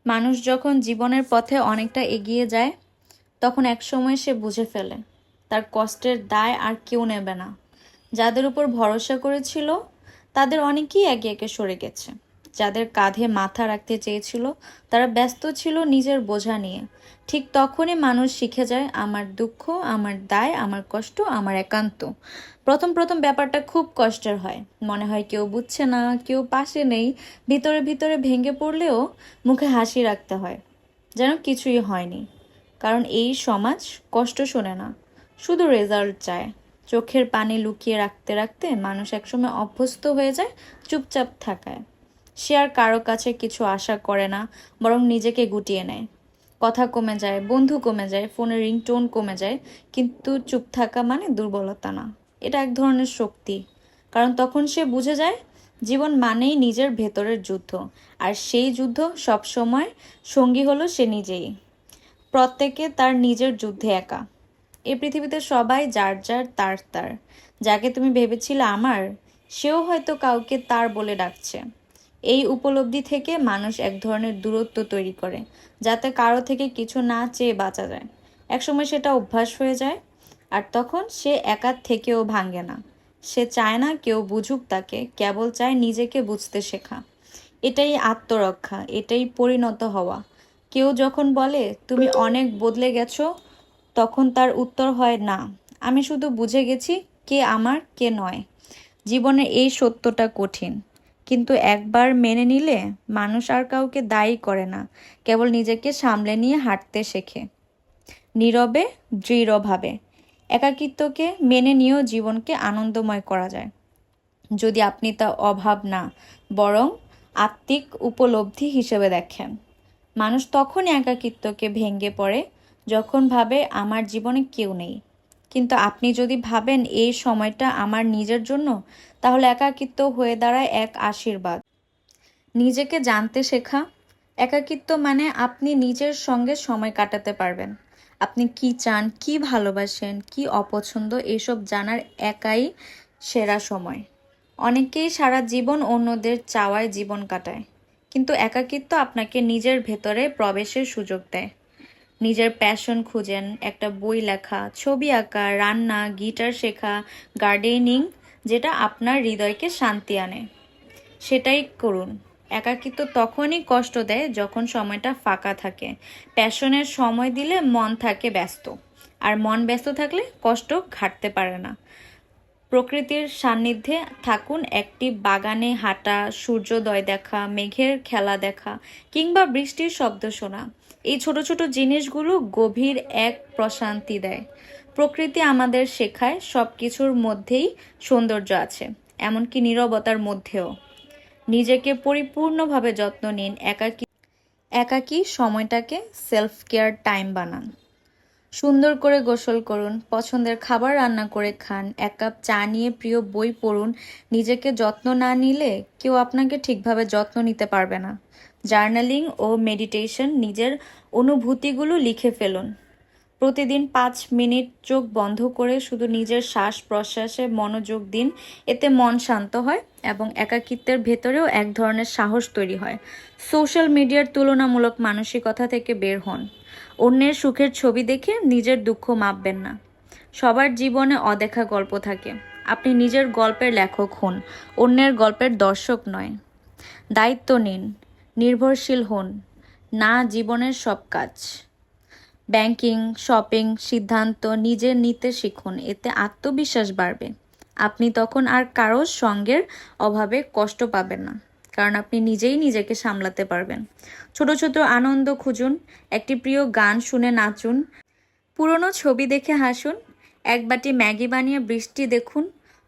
মানুষ যখন জীবনের পথে অনেকটা এগিয়ে যায় তখন একসময় সে বুঝে ফেলে তার কষ্টের দায় আর কেউ নেবে না। যাদের উপর ভরসা করেছিল তাদের অনেকেই একে একে সরে গেছে। যাদের কাঁধে মাথা রাখতে চেয়েছিল তারা ব্যস্ত ছিল নিজের বোঝা নিয়ে। ঠিক তখনই মানুষ শিখে যায় আমার দুঃখ, আমার দায়, আমার কষ্ট, আমার একান্ত। প্রথম প্রথম ব্যাপারটা খুব কষ্টের হয়, মনে হয় কেউ বুঝছে না, কেউ পাশে নেই। ভিতরে ভিতরে ভেঙে পড়লেও মুখে হাসি রাখতে হয়, যেন কিছুই হয়নি। কারণ এই সমাজ কষ্ট শোনে না, শুধু রেজাল্ট চায়। চোখের পানি লুকিয়ে রাখতে রাখতে মানুষ একসময় অভ্যস্ত হয়ে যায় চুপচাপ থাকায়। সে আর কারো কাছে কিছু আশা করে না, বরং নিজেকে গুটিয়ে নেয়। কথা কমে যায়, বন্ধু কমে যায়, ফোনের রিংটোন কমে যায়, কিন্তু চুপ থাকা মানে দুর্বলতা না, এটা এক ধরনের শক্তি। কারণ তখন সে বুঝে যায় জীবন মানেই নিজের ভেতরের যুদ্ধ, আর সেই যুদ্ধ সবসময় সঙ্গী হলো সে নিজেই। প্রত্যেকে তার নিজের যুদ্ধে একা। এই পৃথিবীতে সবাই যার যার তার তার। যাকে তুমি ভেবেছিলে আমার, সেও হয়তো কাউকে তার বলে ডাকছে। এই উপলব্ধি থেকে মানুষ এক ধরনের দূরত্ব তৈরি করে, যাতে কারো থেকে কিছু না চেয়ে বাঁচা যায়। একসময় সেটা অভ্যাস হয়ে যায়, আর তখন সে একা থেকেও ভাঙে না। সে চায় না কেউ বুঝুক তাকে, কেবল চায় নিজেকে বুঝতে শেখা। এটাই আত্মরক্ষা, এটাই পরিণত হওয়া। কেউ যখন বলে তুমি অনেক বদলে গেছো, তখন তার উত্তর হয় না, আমি শুধু বুঝে গেছি কে আমার কে নয়। জীবনে এই সত্যটা কঠিন, কিন্তু একবার মেনে নিলে মানুষ আর কাউকে দায়ী করে না, কেবল নিজেকে সামলে নিয়ে হাঁটতে শেখে, নীরবে, দৃঢ়ভাবে। একাকিত্বকে মেনে নিয়েও জীবনকে আনন্দময় করা যায়, যদি আপনি তা অভাব না, বরং আত্মিক উপলব্ধি হিসেবে দেখেন। মানুষ তখনই একাকিত্বকে ভেঙে পড়ে যখন ভাবে আমার জীবনে কেউ নেই। কিন্তু আপনি যদি ভাবেন এই সময়টা আমার নিজের জন্য, তাহলে একাকিত্ব হয়ে দাঁড়ায় এক আশীর্বাদ। নিজেকে জানতে শেখা। একাকিত্ব মানে আপনি নিজের সঙ্গে সময় কাটাতে পারবেন। আপনি কি চান, কি ভালোবাসেন, কি অপছন্দ, এসব জানার একাই সেরা সময়। অনেকেই সারা জীবন অন্যদের চাওয়ায় জীবন কাটায়, কিন্তু একাকিত্ব আপনাকে নিজের ভেতরে প্রবেশের সুযোগ দেয়। নিজের প্যাশন খুঁজেন, একটা বই লেখা, ছবি আঁকা, রান্না, গিটার শেখা, গার্ডেনিং, যেটা আপনার হৃদয়কে শান্তি আনে সেটাই করুন। একাকিত্ব তখনই কষ্ট দেয় যখন সময়টা ফাঁকা থাকে। প্যাশনের সময় দিলে মন থাকে ব্যস্ত, আর মন ব্যস্ত থাকলে কষ্ট ঘাটতে পারে না। প্রকৃতির সান্নিধ্যে থাকুন, একটি বাগানে হাঁটা, সূর্যোদয় দেখা, মেঘের খেলা দেখা, কিংবা বৃষ্টির শব্দ শোনা। এই ছোট ছোট জিনিসগুলো গভীর এক প্রশান্তি দেয়। প্রকৃতি আমাদের শেখায় সব কিছুর মধ্যেই সৌন্দর্য আছে, এমনকি নীরবতার মধ্যেও। নিজেকে পরিপূর্ণভাবে যত্ন নিন। একাকী সময়টাকে সেলফ কেয়ার টাইম বানান। সুন্দর করে গোসল করুন, পছন্দের খাবার রান্না করে খান, এক কাপ চা নিয়ে প্রিয় বই পড়ুন। নিজেকে যত্ন না নিলে কেউ আপনাকে ঠিকভাবে যত্ন নিতে পারবে না। জার্নালিং ও মেডিটেশন, নিজের অনুভূতিগুলো লিখে ফেলুন। প্রতিদিন 5 মিনিট চোখ বন্ধ করে শুধু নিজের শ্বাস প্রশ্বাসে মনোযোগ দিন। এতে মন শান্ত হয় এবং একাকিত্বের ভেতরেও এক ধরনের সাহস তৈরি হয়। সোশ্যাল মিডিয়ার তুলনামূলক মানসিকতা থেকে বের হন। অন্যের সুখের ছবি দেখে নিজের দুঃখ মাপবেন না। সবার জীবনে অদেখা গল্প থাকে, আপনি নিজের গল্পের লেখক হন, অন্যের গল্পের দর্শক নয়। দায়িত্ব নিন, নির্ভরশীল হন না জীবনের সব কাজ। ব্যাংকিং, শপিং সিদ্ধান্ত নিজে নিতে শিখুন, এতে আত্মবিশ্বাস বাড়বে। আপনি তখন আর কারো সঙ্গের অভাবে কষ্ট পাবেন না, কারণ আপনি নিজেই নিজেকে সামলাতে পারবেন। ছোট ছোট আনন্দ খুঁজুন, একটি প্রিয় গান শুনে নাচুন, পুরনো ছবি দেখে হাসুন, এক বাটি ম্যাগি বানিয়ে বৃষ্টি দেখুন,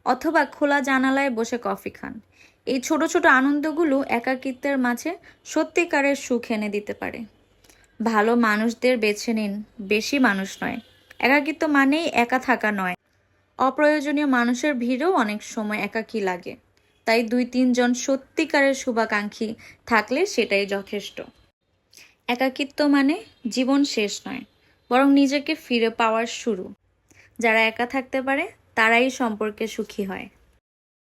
অথবা খোলা জানালায় বসে কফি খান। এই ছোট ছোট আনন্দগুলো একাকিত্বের মাঝে সত্যিকারের সুখ এনে দিতে পারে। ভালো মানুষদের বেছে নিন, বেশি মানুষ নয়। একাকিত্ব মানেই একা থাকা নয়। অপ্রয়োজনীয় মানুষের ভিড়ও অনেক সময় একাকী লাগে। তাই 2-3 জন সত্যিকারের শুভাকাঙ্ক্ষী থাকলে সেটাই যথেষ্ট। একাকিত্ব মানে জীবন শেষ নয়, বরং নিজেকে ফিরে পাওয়ার শুরু। যারা একা থাকতে পারে তারাই সম্পর্কে সুখী হয়।